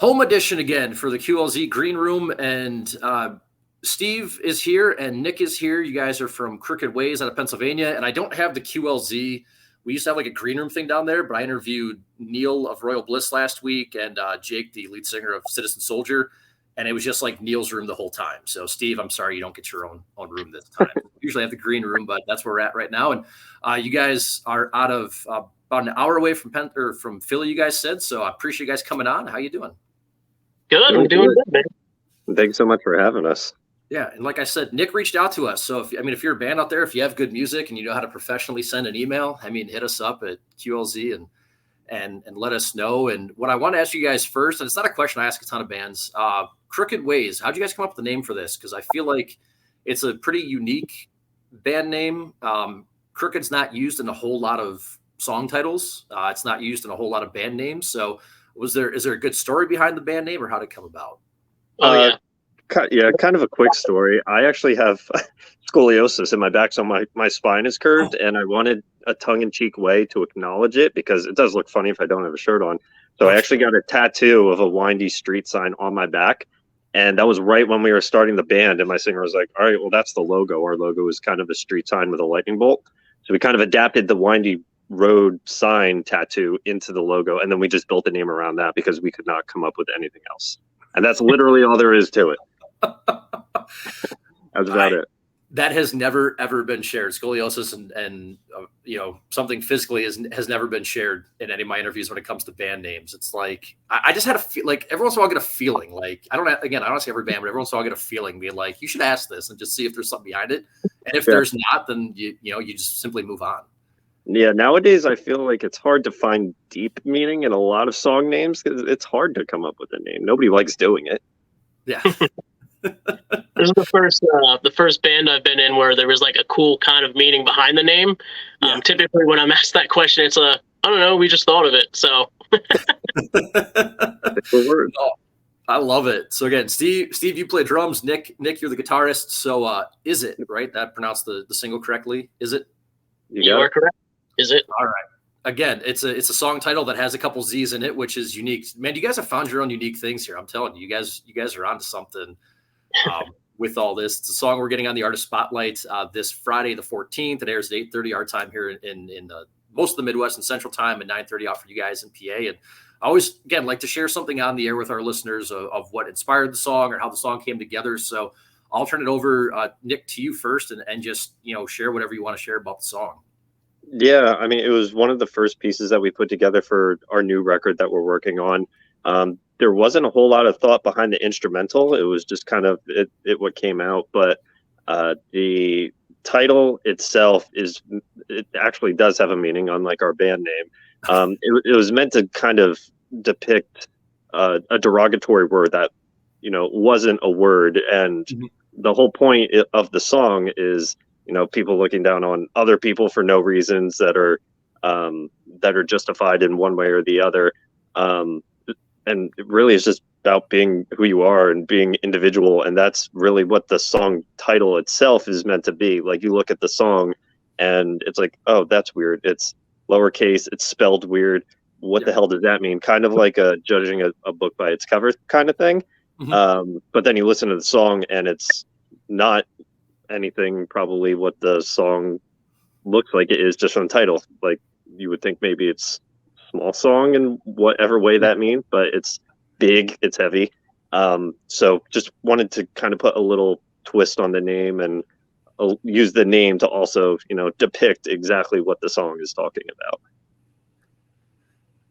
Home edition again for the QLZ Green Room, and Steve is here and Nick is here. You guys are from Crooked Ways out of Pennsylvania, and I don't have the QLZ. We used to have like a green room thing down there, but I interviewed Neil of Royal Bliss last week and Jake, the lead singer of Citizen Soldier, and it was just like Neil's room the whole time. So, Steve, I'm sorry you don't get your own room this time. Usually I have the green room, but that's where we're at right now. And you guys are out of about an hour away from Philly, you guys said. So I appreciate you guys coming on. How you doing? Good. I'm doing good, man. Thanks so much for having us. Yeah, and like I said, Nick reached out to us. So if you're a band out there, if you have good music and you know how to professionally send an email, hit us up at QLZ and let us know. And what I want to ask you guys first, and it's not a question I ask a ton of bands, Crooked Ways. How'd you guys come up with the name for this? Because I feel like it's a pretty unique band name. Crooked's not used in a whole lot of song titles. It's not used in a whole lot of band names. So is there a good story behind the band name, or how did it come about? Kind of a quick story. I actually have scoliosis in my back, so my spine is curved, and I wanted a tongue-in-cheek way to acknowledge it because it does look funny if I don't have a shirt on. So I actually got a tattoo of a windy street sign on my back, and that was right when we were starting the band, and my singer was like, all right, well, that's the logo. Our logo is kind of a street sign with a lightning bolt. So we kind of adapted the windy road sign tattoo into the logo, and then we just built the name around that because we could not come up with anything else. And that's literally all there is to it. That's about it. That has never ever been shared. Scoliosis and something physically has never been shared in any of my interviews when it comes to band names. It's like I just had a feel like every once in a while I get a feeling like I don't say every band, but every once in a while I get a feeling being like, you should ask this and just see if there's something behind it. And if there's not, then you just simply move on. Yeah, nowadays I feel like it's hard to find deep meaning in a lot of song names because it's hard to come up with a name. Nobody likes doing it. Yeah. This is the first band I've been in where there was like a cool kind of meaning behind the name. Yeah. Typically when I'm asked that question, it's I don't know, we just thought of it. So I love it. So again, Steve, you play drums. Nick, you're the guitarist. So Is It, right? That pronounced the single correctly. Is It? You are correct. Is It? All right. Again, it's a song title that has a couple Z's in it, which is unique. Man, you guys have found your own unique things here. I'm telling you, you guys are onto something with all this. It's a song we're getting on the Artist Spotlight this Friday, the 14th. It airs at 8:30 our time here in most of the Midwest and Central Time, and 9:30 out for you guys in PA. And I always, again, like to share something on the air with our listeners of what inspired the song or how the song came together. So I'll turn it over, Nick, to you first, and just share whatever you want to share about the song. Yeah, it was one of the first pieces that we put together for our new record that we're working on. There wasn't a whole lot of thought behind the instrumental. It was just kind of it what came out. But the title itself it actually does have a meaning, unlike our band name. It was meant to kind of depict a derogatory word that wasn't a word, and the whole point of the song is people looking down on other people for no reasons that are justified in one way or the other. And it really is just about being who you are and being individual. And that's really what the song title itself is meant to be. Like, you look at the song and it's like, oh, that's weird. It's lowercase. It's spelled weird. What the hell does that mean? Kind of like judging a book by its cover kind of thing. Mm-hmm. But then you listen to the song and it's not anything probably what the song looks like it is just from the title. Like, you would think maybe it's small song in whatever way that means, but it's big, it's heavy. So just wanted to kind of put a little twist on the name and use the name to also, depict exactly what the song is talking about.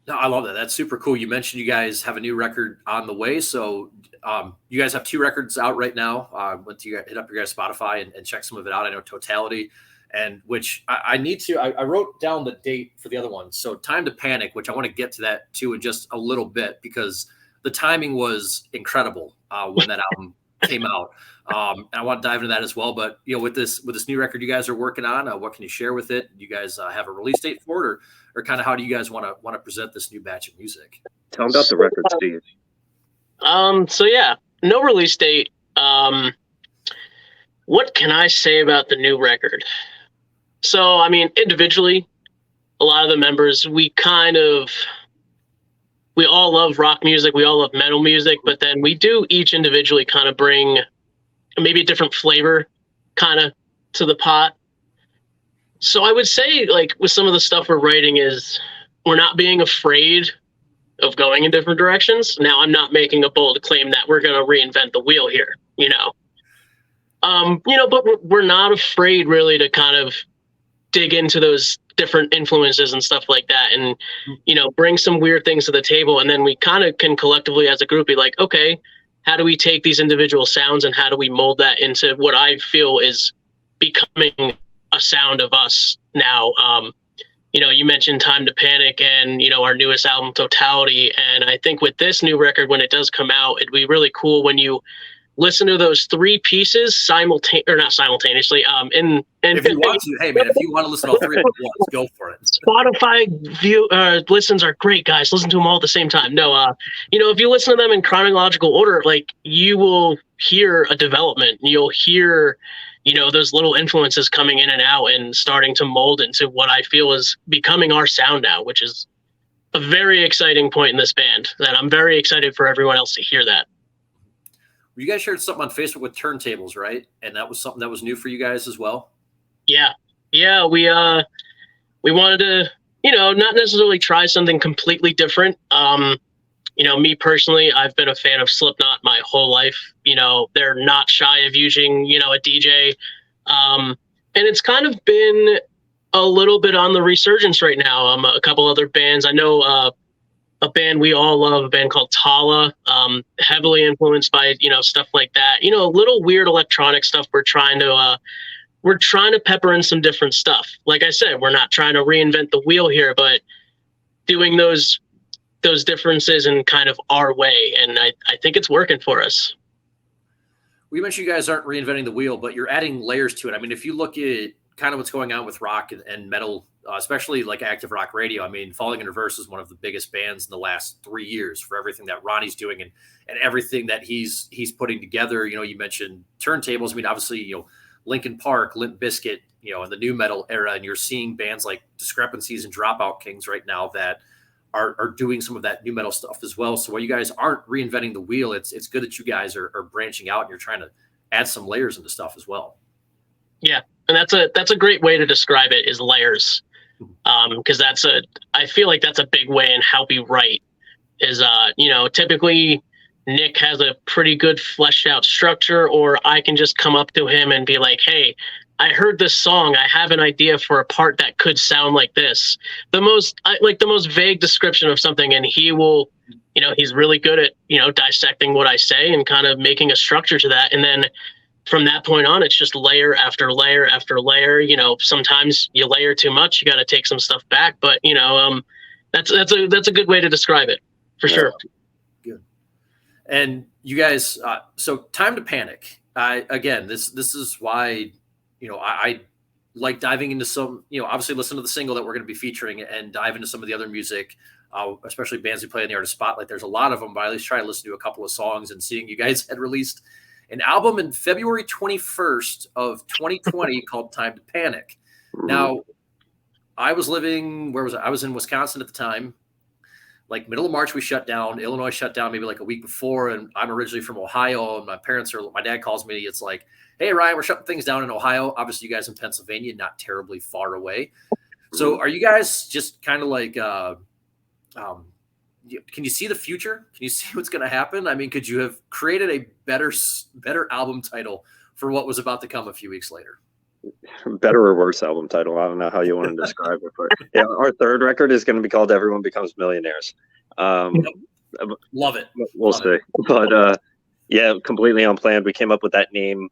No, I love that. That's super cool. You mentioned you guys have a new record on the way. So you guys have 2 records out right now. Once you hit up your guys' Spotify and check some of it out. I know Totality, and which I need to, I wrote down the date for the other one. So Time to Panic, which I want to get to that too in just a little bit, because the timing was incredible when that album came out. And I want to dive into that as well. But with this new record you guys are working on, what can you share with it? Do you guys have a release date for it, or kind of how do you guys want to present this new batch of music? Tell them about the record, Steve. So yeah, no release date. What can I say about the new record? So, individually, a lot of the members, we kind of we all love rock music, we all love metal music, but then we do each individually kind of bring maybe a different flavor kind of to the pot. So I would say, like, with some of the stuff we're writing is we're not being afraid of going in different directions. Now, I'm not making a bold claim that we're going to reinvent the wheel here, but we're not afraid really to kind of dig into those different influences and stuff like that, and bring some weird things to the table, and then we kind of can collectively as a group be like, okay, how do we take these individual sounds and how do we mold that into what I feel is becoming a sound of us now. You mentioned Time to Panic and our newest album, Totality, and I think with this new record, when it does come out, it'd be really cool when you listen to those three pieces not simultaneously. And if you want to, hey man, if you want to listen to all three of them at once, go for it. Spotify listens are great, guys. Listen to them all at the same time. No, if you listen to them in chronological order, like, you will hear a development. You'll hear, those little influences coming in and out and starting to mold into what I feel is becoming our sound now, which is a very exciting point in this band. That I'm very excited for everyone else to hear that. You guys shared something on Facebook with turntables, right? And that was something that was new for you guys as well? Yeah. We wanted to, not necessarily try something completely different. Me personally, I've been a fan of Slipknot my whole life. They're not shy of using, a DJ. And it's kind of been a little bit on the resurgence right now. A couple other bands. I know a band we all love, a band called Tala, heavily influenced by, stuff like that. Little weird electronic stuff. We're trying to pepper in some different stuff. Like I said, we're not trying to reinvent the wheel here, but doing those differences in kind of our way. And I think it's working for us. We mentioned you guys aren't reinventing the wheel, but you're adding layers to it. I mean, if you look at kind of what's going on with rock and metal, especially like active rock radio. I mean, Falling in Reverse is one of the biggest bands in the last 3 years for everything that Ronnie's doing and everything that he's putting together. You mentioned turntables. I mean, obviously, Linkin Park, Limp Bizkit, in the new metal era, and you're seeing bands like Discrepancies and Dropout Kings right now that are doing some of that new metal stuff as well. So while you guys aren't reinventing the wheel, it's good that you guys are branching out and you're trying to add some layers into stuff as well. Yeah. And that's a great way to describe it, is layers. Because I feel like that's a big way in how we write is, typically Nick has a pretty good fleshed out structure, or I can just come up to him and be like, hey, I heard this song. I have an idea for a part that could sound like this. The most vague description of something. And he will, he's really good at, dissecting what I say and kind of making a structure to that. And then from that point on, it's just layer after layer after layer. Sometimes you layer too much, you got to take some stuff back, but that's a good way to describe it for sure. Good. And you guys, so Time to Panic. This is why, I like diving into some, obviously listen to the single that we're going to be featuring and dive into some of the other music, especially bands who play in the Artist Spotlight. There's a lot of them, but I at least try to listen to a couple of songs, and seeing you guys had released an album in February 21st of 2020 called Time to Panic. Now, I was living, where was I? I was in Wisconsin at the time. Like middle of March, we shut down. Illinois shut down maybe like a week before. And I'm originally from Ohio. And my dad calls me. It's like, hey, Ryan, we're shutting things down in Ohio. Obviously, you guys in Pennsylvania, not terribly far away. So are you guys just kind of like, can you see the future? Can you see what's going to happen? I mean, could you have created a better album title for what was about to come a few weeks later? Better or worse album title? I don't know how you want to describe it, but yeah, our third record is going to be called Everyone Becomes Millionaires. Love it. We'll see. But yeah, completely unplanned. We came up with that name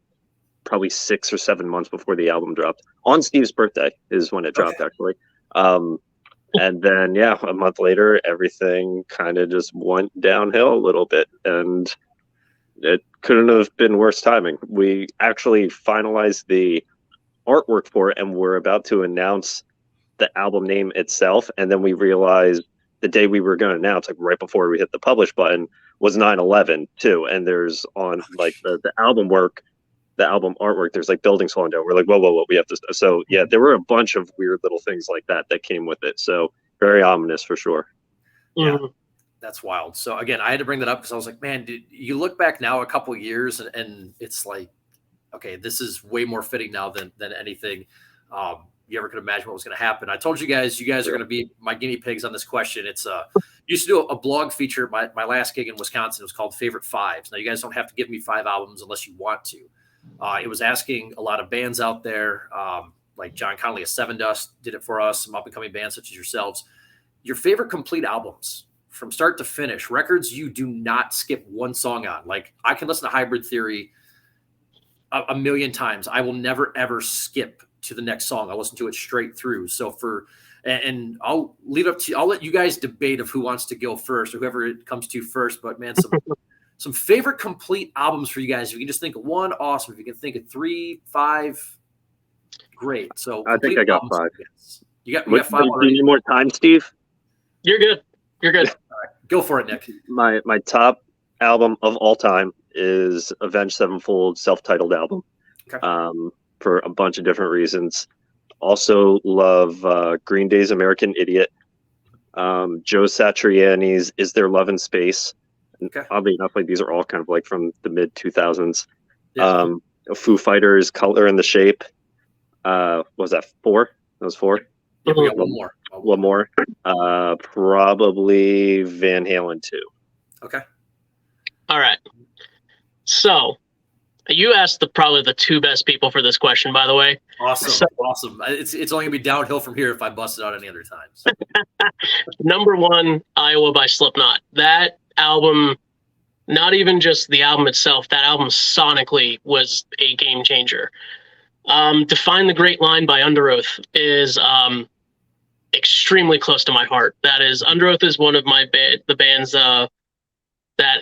probably 6 or 7 months before the album dropped. On Steve's birthday is when it dropped, actually. And then, yeah, a month later, everything kind of just went downhill a little bit, and it couldn't have been worse timing. We actually finalized the artwork for it, and we're about to announce the album name itself. And then we realized the day we were going to announce, like right before we hit the publish button, was 9/11 too. And there's on like the album work, the album artwork, there's like buildings falling down. We're like, whoa, we have to. So yeah, there were a bunch of weird little things like that came with it. So very ominous for sure. Yeah. That's wild. So again, I had to bring that up because I was like, man, you look back now a couple of years and it's like, okay, this is way more fitting now than anything you ever could imagine what was going to happen. I told you guys are going to be my guinea pigs on this question. It's used to do a blog feature. My last gig in Wisconsin, it was called Favorite Fives. Now you guys don't have to give me 5 albums unless you want to. It was asking a lot of bands out there, like John Connolly of Seven Dust did it for us, some up and coming bands such as yourselves. Your favorite complete albums from start to finish, records you do not skip one song on. Like I can listen to Hybrid Theory a million times. I will never, ever skip to the next song. I'll listen to it straight through. So and I'll leave it up to, I'll let you guys debate of who wants to go first or whoever it comes to first. But man, some favorite complete albums for you guys. If you can just think of one, awesome. If you can think of 3, 5, great. So I think I got 5. You got 5 Do you already. need more time, Steve? You're good. You're good. Right, go for it, Nick. My top album of all time is Avenged Sevenfold's self-titled album. Okay. For a bunch of different reasons. Also love Green Day's American Idiot. Joe Satriani's Is There Love in Space? Okay. Oddly enough, like these are all kind of like from the mid 2000s. Yeah. Foo Fighters, Color and the Shape. What was that 4? That was 4. Yeah, we got one more. One more. Probably Van Halen 2. Okay. All right. So you asked probably the 2 best people for this question, by the way. Awesome. Awesome. It's only gonna be downhill from here if I bust it out any other times. Number 1, Iowa by Slipknot. That album, not even just the album itself, that album sonically was a game changer. Define the Great Line by Under Oath is extremely close to my heart. That is, Under Oath is one of the bands that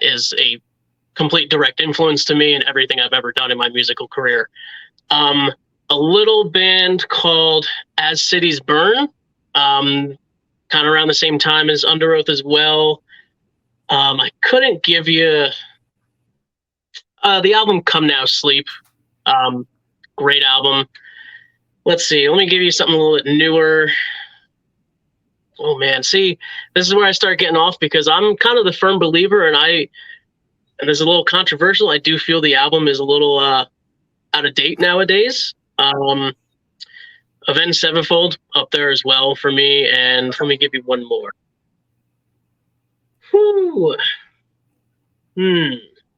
is a complete direct influence to me and everything I've ever done in my musical career. A little band called As Cities Burn, kind of around the same time as Under Oath as well. I couldn't give you the album Come Now Sleep. Great album. Let's see. Let me give you something a little bit newer. Oh man, see, this is where I start getting off because I'm kind of the firm believer, and there's a little controversial. I do feel the album is a little out of date nowadays. Avenged Sevenfold up there as well for me, and let me give you one more.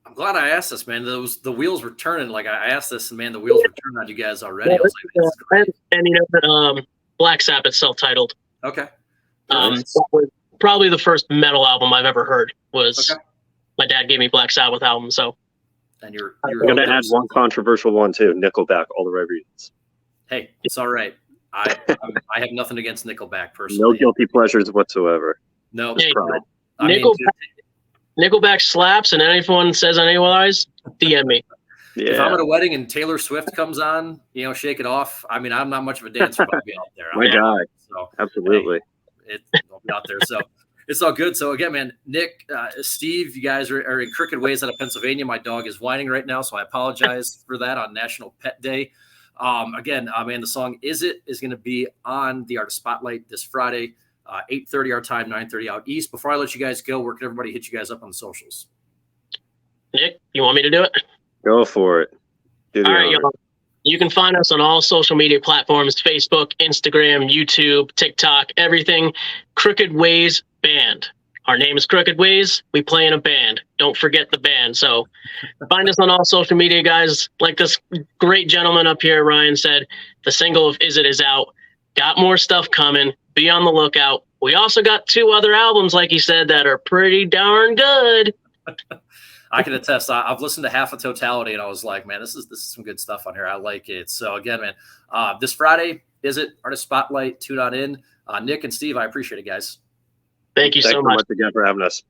I'm glad I asked this, man. The wheels were turning. Like I asked this, and man, the wheels were turning on you guys already. I was like, and you know, Black Sabbath self-titled. okay. That was probably the first metal album I've ever heard. Was my dad gave me Black Sabbath album, so. And you're gonna add one controversial one too. Nickelback, All the Right Reasons. Hey, it's all right. I have nothing against Nickelback personally. No guilty pleasures whatsoever. No, Yeah, pride. Nickelback slaps, and anyone says otherwise, DM me. Yeah. If I'm at a wedding and Taylor Swift comes on, shake it off. I mean, I'm not much of a dancer, but I'll be out there. My guy. So, absolutely. Hey, I'll be out there. So it's all good. So again, man, Nick, Steve, you guys are in crooked ways out of Pennsylvania. My dog is whining right now, so I apologize for that on National Pet Day. Again, man, the song "Is It" is going to be on the Artist Spotlight this Friday, 8:30 our time, 9:30 out east. Before I let you guys go, where can everybody hit you guys up on the socials? Nick, you want me to do it? Go for it. All right, y'all. You can find us on all social media platforms: Facebook, Instagram, YouTube, TikTok, everything. Crooked Ways Band. Our name is Crooked Ways. We play in a band. Don't forget the band. So find us on all social media, guys. Like this great gentleman up here, Ryan, said, the single of Is It is out. Got more stuff coming. Be on the lookout. We also got 2 other albums, like he said, that are pretty darn good. I can attest. I've listened to half of Totality, and I was like, man, this is some good stuff on here. I like it. So again, man, this Friday, Is It? Artist Spotlight. Tune on in. Nick and Steve, I appreciate it, guys. Thank you so much again for having us.